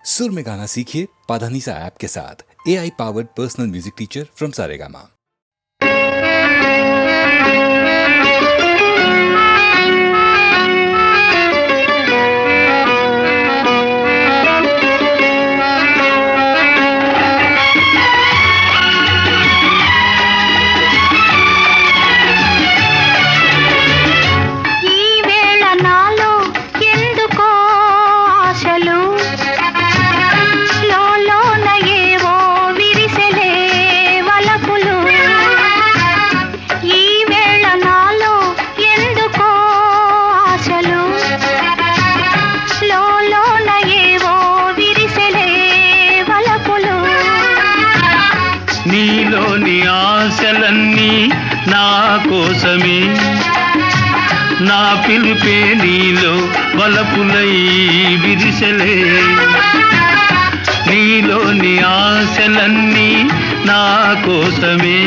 सुर में गाना सीखिए पाधानीसा ऐप के साथ। AI powered personal music teacher from Saregama. నీలోని ఆశలన్నీ నా కోసమే, నా పిలుపే నీలో వలపులై విరిసెలే. నీలోని ఆశలన్నీ నా కోసమే,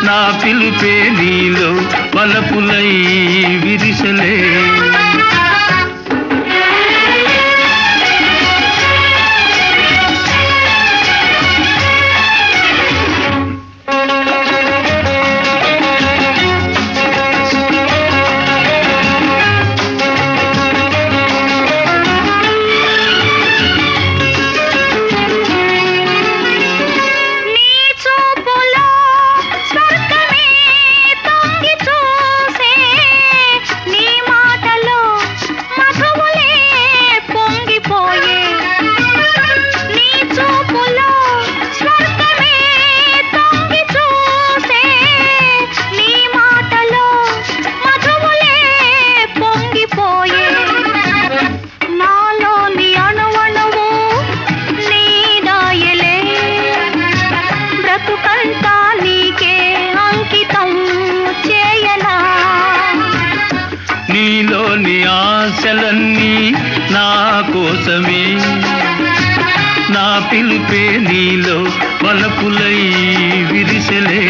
నా పిలుపే నీలో వలపులై విరిసెలే. నీలోని ఆశలన్నీ నా కోసమే, నా పిలుపే నీలో వలపులై విరిసెలే.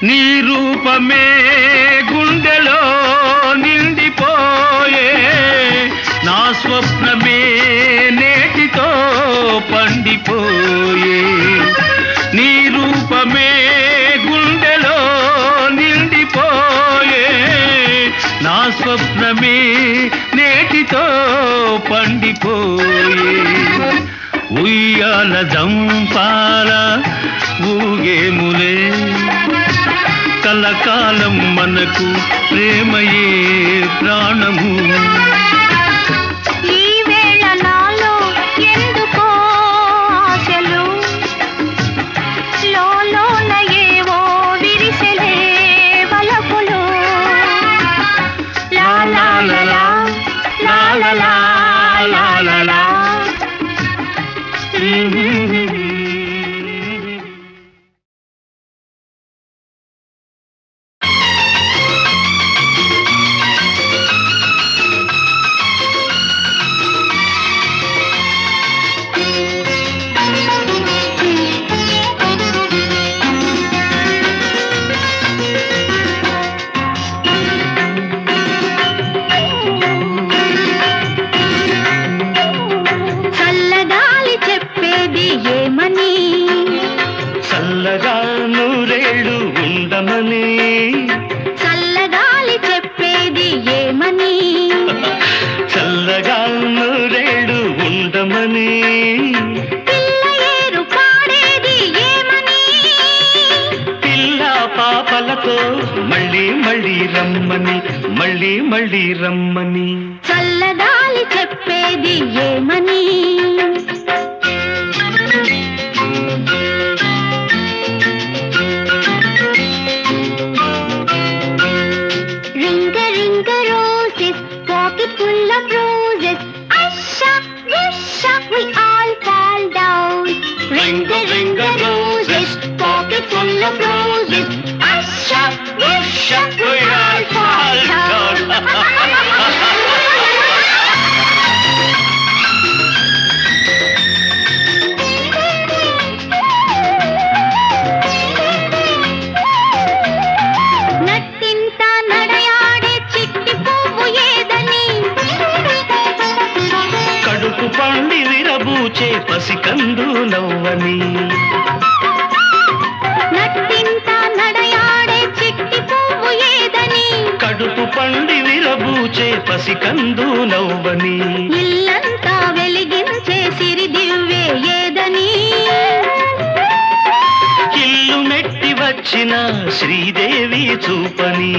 నీ రూపమే గుండెలో నిండిపోయే, నా స్వప్నమే నేటితో పండిపోయే. నీ రూపమే గుండెలో నిండిపోయే, నా స్వప్నమే నేటితో పండిపోయే. ఉయ్యాల జంపాల ఊగేములే, కలకాలం మనకు ప్రేమయే ప్రాణము. ఈ వేళ నాలో ఎందుకో ఆశలు, లోలోన ఏవో విరిసెలే వలపులు. లా లా లా లా లా లా లా లా లా. చల్లగా నూరేళ్ళు ఉండమని, చల్లగాలి చెప్పేది ఏమని, చల్లగా నూరేళ్ళు ఉండమని. పిల్ల ఏరు పాడేది ఏమని, పిల్ల పాపలతో మళ్ళీ మళ్ళీ రమ్మని, మళ్ళీ మళ్ళీ రమ్మని. చల్లగాలి చెప్పేది ఏమని. Full of roses, Asha, Visha, we all fall down. Ring the roses, pocket కందు నవ్వని ఇల్లంతా వెలిగించే సిరి దివ్వే ఏదని ఇల్లు మెట్టి వచ్చిన శ్రీదేవి చూపని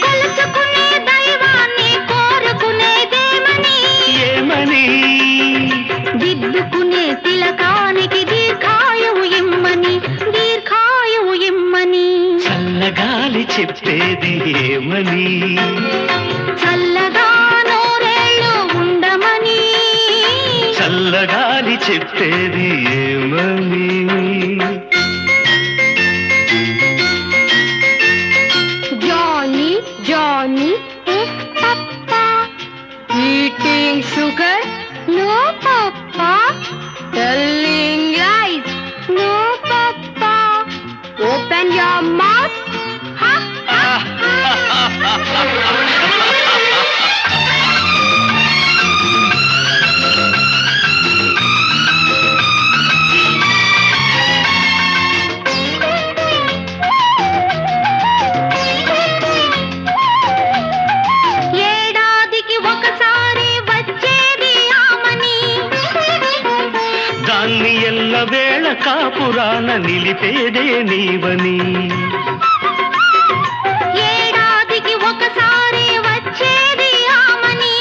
కొలుచుకునే దైవాన్ని కోరుకునేదేమని ఏమని దిద్దుకునే తిలకానికి దీర్ఘాయువు ఇమ్మని దీర్ఘాయువు ఇమ్మని చల్లగాలి చెప్పేది ఏమని చల్లగా నూరేళ్ళు ఉండమని చల్లగాలి చెప్పేది ఏమని Johnny, Johnny, is Papa eating sugar? No, Papa. Telling lies? No, Papa. Open your mouth. Ha, ha, ha. ఏడాదికి ఒకసారి వచ్చేది ఆమని దాన్ని ఎల్ల వేళ కాపురాన నిలిపేదే నీవని ఏడాదికి ఒకసారి వచ్చేది ఆమని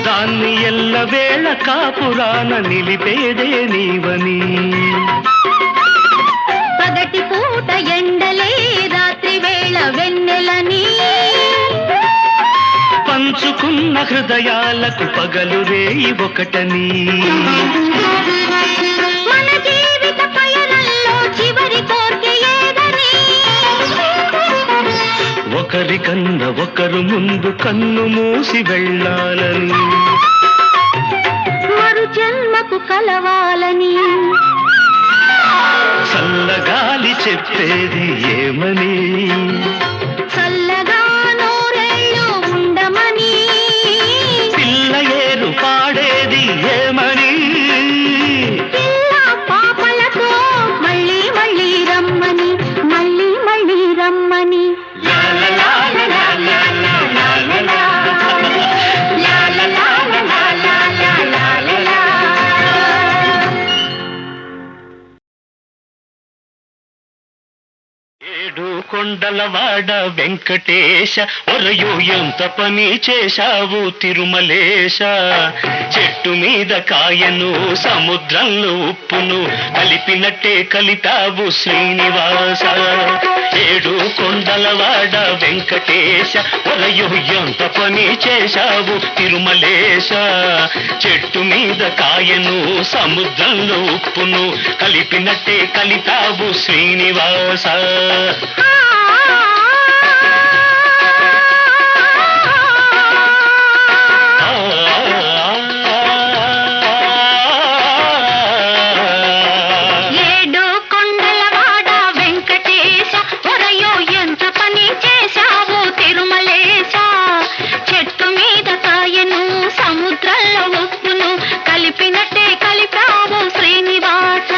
దాన్ని ఎల్ల వేళ కాపురాన నిలిపేదే నీవని పగటి పూట ఎండలే రాత్రి వేళ వెన్నెలని పంచుకున్న హృదయాలకు పగలు రేయి ఒకటని మన జీవిత పయనంలో చివరి కోర్కె ఏదని ఒకరికన్నా ఒకరు ముందు కన్ను మూసి వెళ్ళాలని మరు జన్మకు కలవాలని చల్లగాలి చెప్పేది ఏమని చల్లగా నూరేళ్ళు ఉండమని పిల్ల ఏరు పాడేది ఏమని పిల్ల పాపలతో మళ్ళీ మళ్ళీ రమ్మని మళ్ళీ మళ్ళీ రమ్మని లా లా లా లా లా లా లా లా లా. లా లా లా లా లా లా లా లా లా. ఏడు కొండలవాడ వెంకటేశ ఒరయో ఎంత పని చేశావు తిరుమలేశ చెట్టు మీద కాయను సముద్రంలో ఉప్పును కలిపినట్టే కలిపావు శ్రీనివాస ఏడు కొండలవాడ వెంకటేశ ఒరయో ఎంత పని చేశావు తిరుమలేశ చెట్టు మీద కాయను సముద్రంలో ఉప్పును కలిపినట్టే కలిపావు శ్రీనివాస ఏడో కొండలవాడ వెంకటేశ ఒరయో ఎంత పని చేశావు తిరుమలేశ చెట్టు మీద కాయను సముద్రంలో ఉప్పును కలిపినట్టే కలిపావు శ్రీనివాస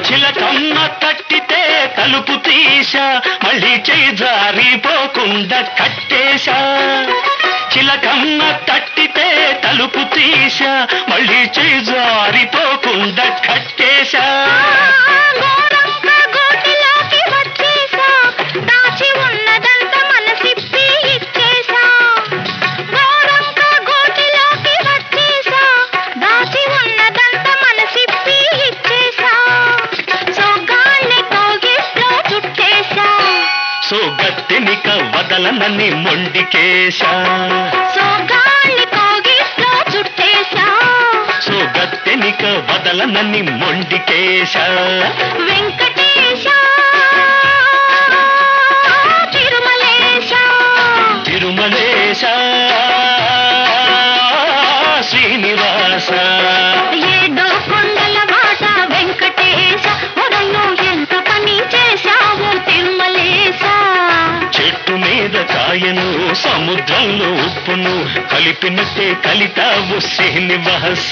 చిలకమ్మ తట్టితే తలుపు తీశా మళ్ళీ చేయి జారిపోకుండా కట్టేశా చిలకమ్మ తట్టితే తలుపు తీశా మళ్ళీ చేయి జారిపోకుండా కట్టేశా గోరక్క గోటిలోకి వచ్చేశా దాచి ఉన్నదంత మనసిప్పి ఇచ్చేశా గోరక్క గోటిలోకి వచ్చేశా దాచి ఉన్నదంత మనసిప్పి ఇచ్చేశా సోగాన్ని కోగిట్లో చుట్టేశా సోగత్తెనిక వదలనని మొండికేశా సోగాన్ని కోగిట్లో చుట్టేశా సోగత్తెనిక వదలనని మొండికేశా వెంకటేశ తిరుమలేశ తిరుమలేశ శ్రీనివాస ఏడు కొండల వాడ వెంకటేశ ఒరయ్యో ఎంత పని చేశావు తిరుమలేశ చెట్టు మీద కాయను సముద్రంలో ఉప్పును కలిపినట్టే కలితావు శ్రీనివాస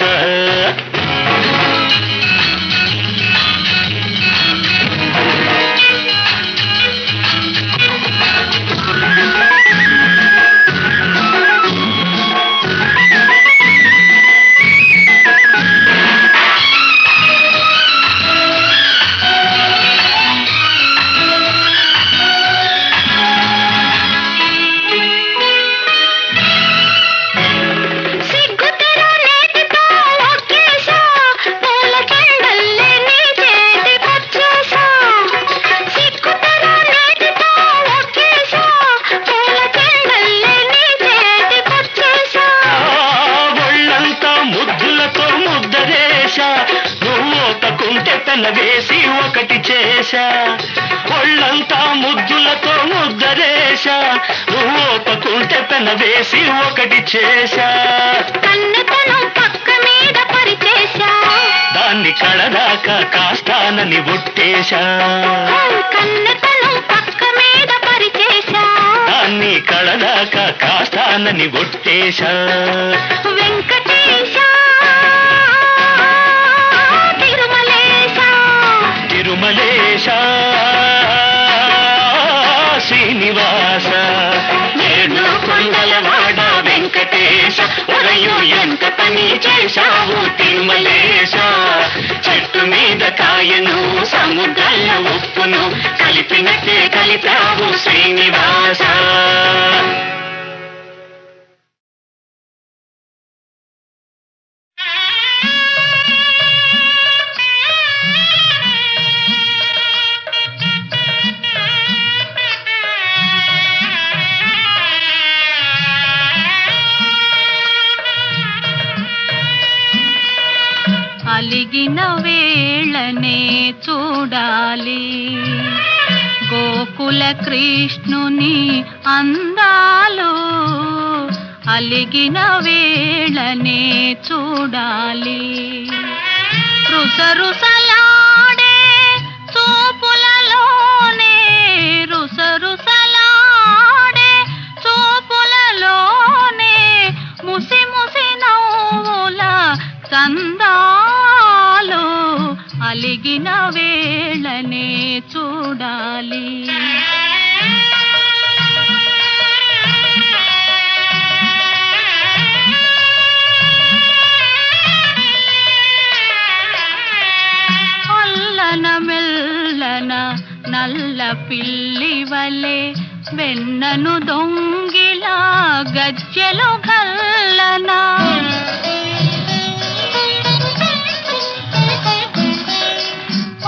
వేసి ఒకటి చేశా ఒళ్ళంతా ముద్దులతో ముద్దరేశా నువ్వు ఒప్పుకుంటే పెన వేసి ఒకటి చేశా కన్నెతనం పక్క మీద పరిచేశా దాన్ని కళదాకా కాస్తానని ఒట్టేశా కన్నెతనం పక్క మీద పరిచేశా దాన్ని కళదాకా కాస్తానని ఒట్టేశా వెంకటేశ తిరుమలేశ శ్రీనివాస ఏడు కొండల వాడ వెంకటేశ ఒరయు ఎంత పని చేశావు తిరుమలేశ చెట్టు మీద కాయను సముద్రంలో ఉప్పును కలిపినట్టే కలిపావు శ్రీనివాస అలిగిన వేళనే చూడాలి గోకుల కృష్ణుని అందాలు అలిగిన వేళనే చూడాలి రుసరుసలాడే చూపులలోనే రుసరుసలాడే చూపులలోనే ముసి ముసి నవ్వుల చందాలు అలిగిన వేళనే చూడాలి అల్లన మెల్లన నల్ల పిల్లి వలె వెన్నను దొంగిలా గజ్జెలు గల్లనా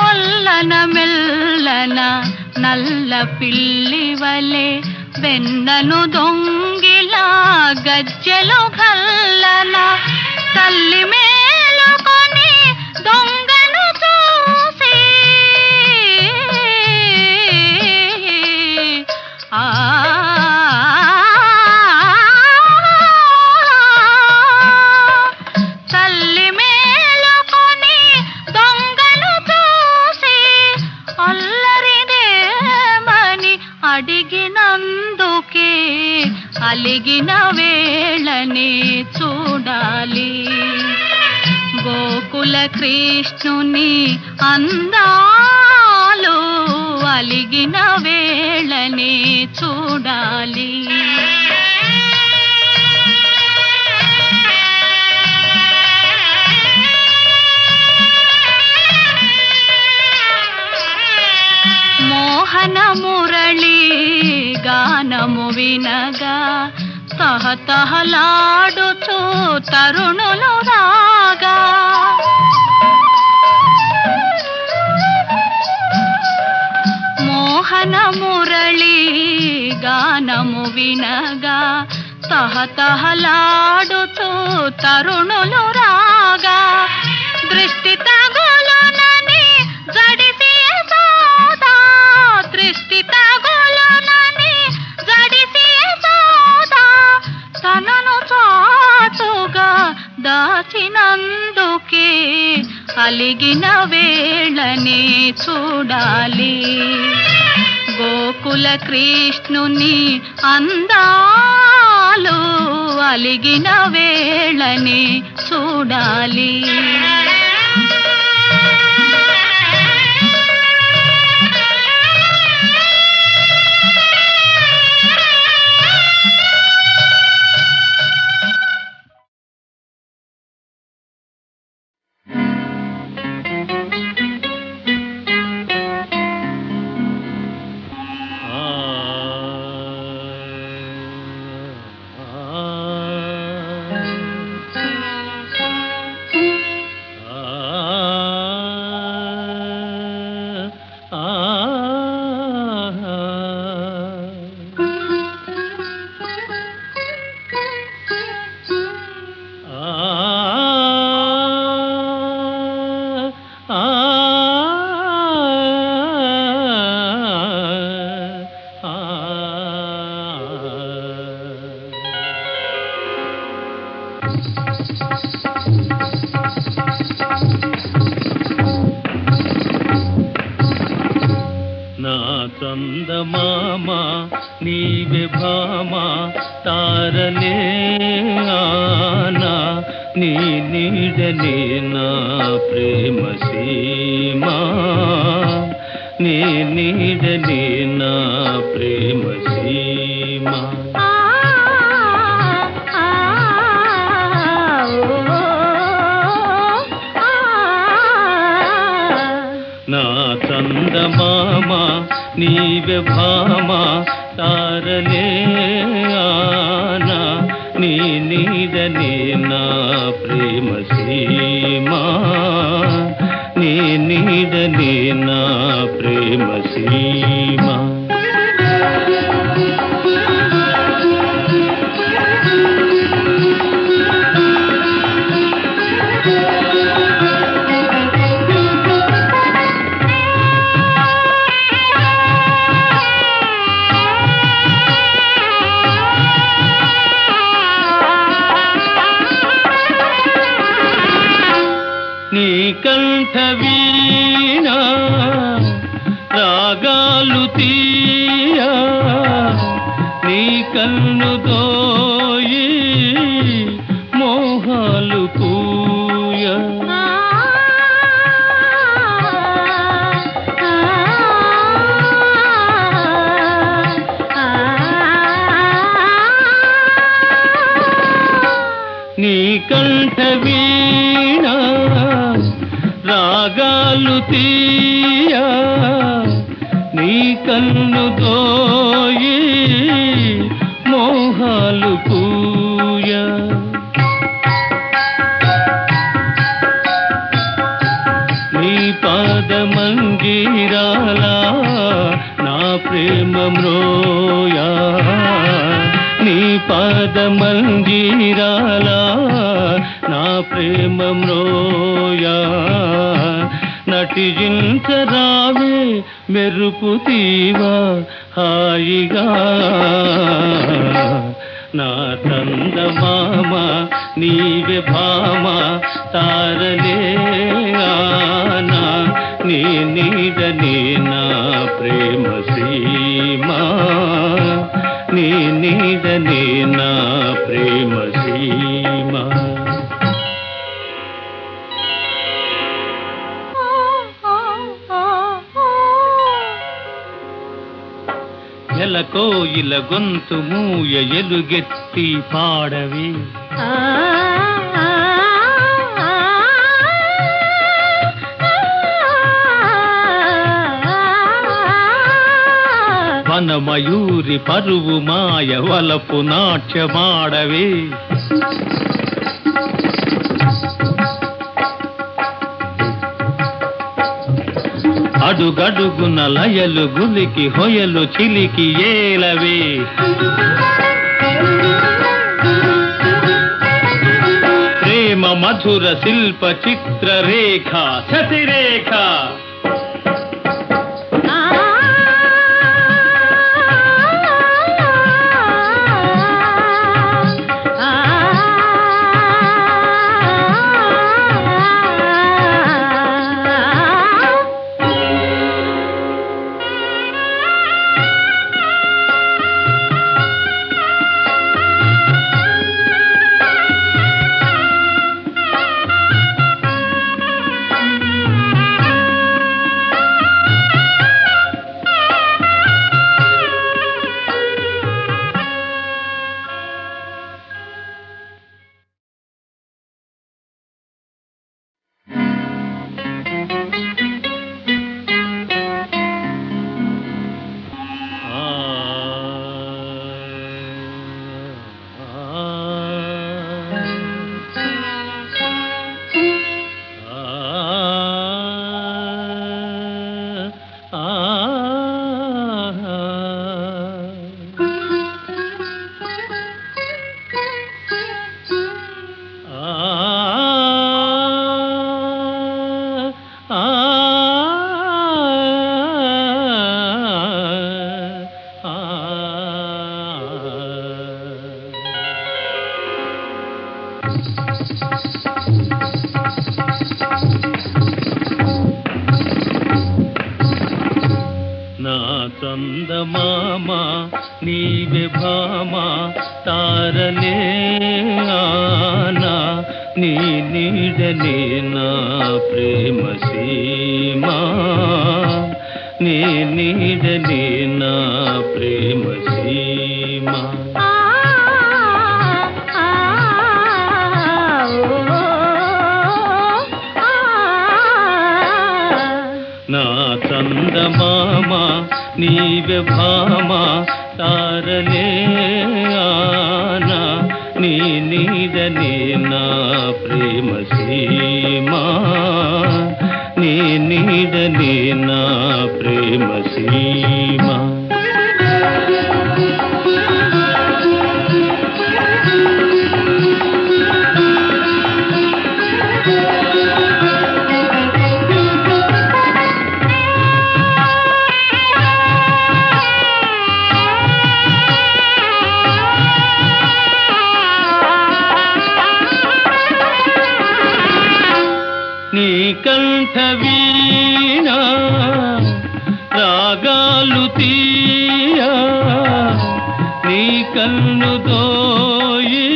ఒల్లన మెల్లన నల్ల పిల్లి వలె వెన్నను దొంగిలా గజ్జెలు గల్లన తల్లి మేలుకొని దొంగను చూసి ఆ తల్లి మేలుకొని దొంగను చూసి అల్లరిదేమని అడిగినందుకే అలిగిన వేళనే చూడాలి గోకుల కృష్ణుని అందాలు అలిగిన వేళనే చూడాలి మోహన మురళి గానము వినగా తహతహలాడుచు తరుణులు రాగా మోహన మురళి గానము వినగా తహతహలాడుచు తరుణులు రాగా దృష్టి తగులునని జడిసి సోదా దృష్టి తగులునని జడిసి సోదా అలిగిన వేళనే చూడాలి గోకుల కృష్ణుని అందాలు అలిగిన వేళనే చూడాలి చందమామ నీవే భామ తారలే ఆనా నీ నీడనే నా ప్రేమ సీమా నీ నీడనే నా ప్రేమ సీమా నా చందమామ నీవే భామ తారలే ఆనా నీ నీడనే నా ప్రేమ సీమా నీ నీడనే నా ప్రేమ సీమా నీ కంఠ వీణా రాగాలు తీయా నీ కన్ను దోయి మోహాలు పూయా నీ కంఠ వీణా రాగాలు తీయా నీ కన్ను దోయి మోహాలు పూయా నీ పాదమంజీరాలా నా ప్రేమ మ్రోయా నీ పాదమంజీరాలా నా ప్రేమ మ్రోయా నటించరావే మెరుపు తీవా హాయిగా నా చందమామ నీవే భామ తారలే ఆనా నీ నీడనే నా ప్రేమ సీమా నీ నీడనే నా ప్రేమ సీమా ఎలకోయిల గొంతు మూయ ఎలుగెత్తి పాడవి వనమయూరి పరువు మాయ వలపు నాట్యమాడవి అడుగడుగున లయలు గులికి హొయలు చిలికి ఏలవే ప్రేమ మధుర శిల్ప చిత్ర రేఖ శతిరేఖ నా చందమామ నీవే భామ తారలే ఆనా నీ నీడనే నా ప్రేమ సీమా నీ నీడనే నా ప్రేమ సీమా నా చందమామ నీవే భామ తారలే ఆనా నీ నీడనే నా ప్రేమ సీమా నీ నీడనే నా ప్రేమ సీమా నీ కంఠ వీణా రాగాలు తీయా నీ కన్ను దోయి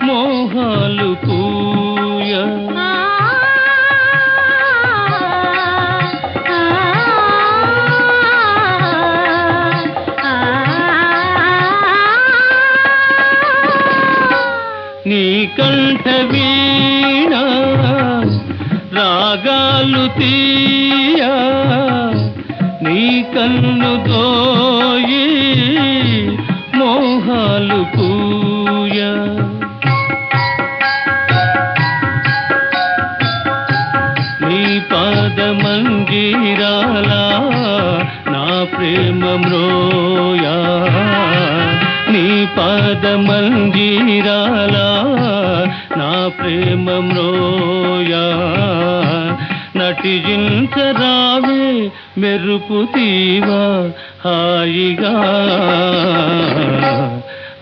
మోహాలు పూయా నీ కంఠ వీణా రాగాలు తీయా నీ కన్ను దోయి మోహాలు పూయా నీ పాదమంజీరాల నా ప్రేమ మ్రోయా నీ పాదమంజీరాల నా ప్రేమ మ్రోయా నటించరావే మెరుపు తీవా హాయిగా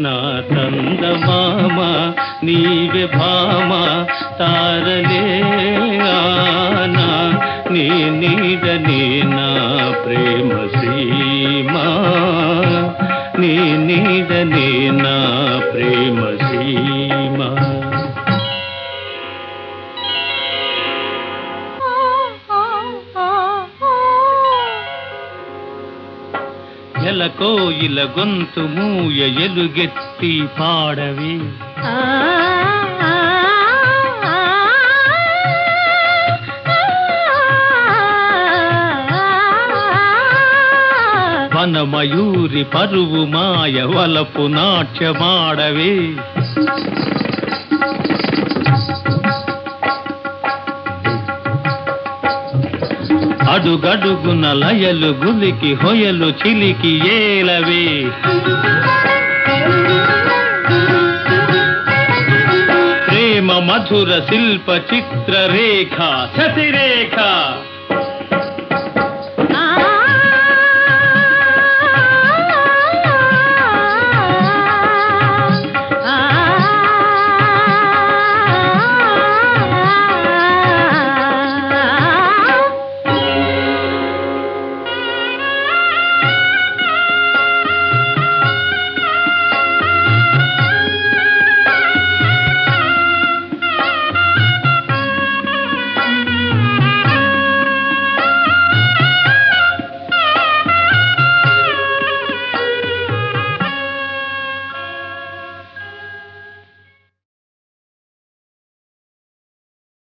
నా చందమామ నీవే భామ తారలే ఆనా నీ నీడనే నా ప్రేమ సీమా నీ నీడనే నా ప్రేమ సీమా ఎలకోయిల గొంతు మూయ ఎలుగెత్తి పాడవి వనమయూరి పరువు మాయ వలపు నాట్యమాడవి అడుగడుగున లయలు గులికి హొయలు చిలికి ఏలవే ప్రేమ మధుర శిల్ప చిత్ర రేఖ శశిరేఖ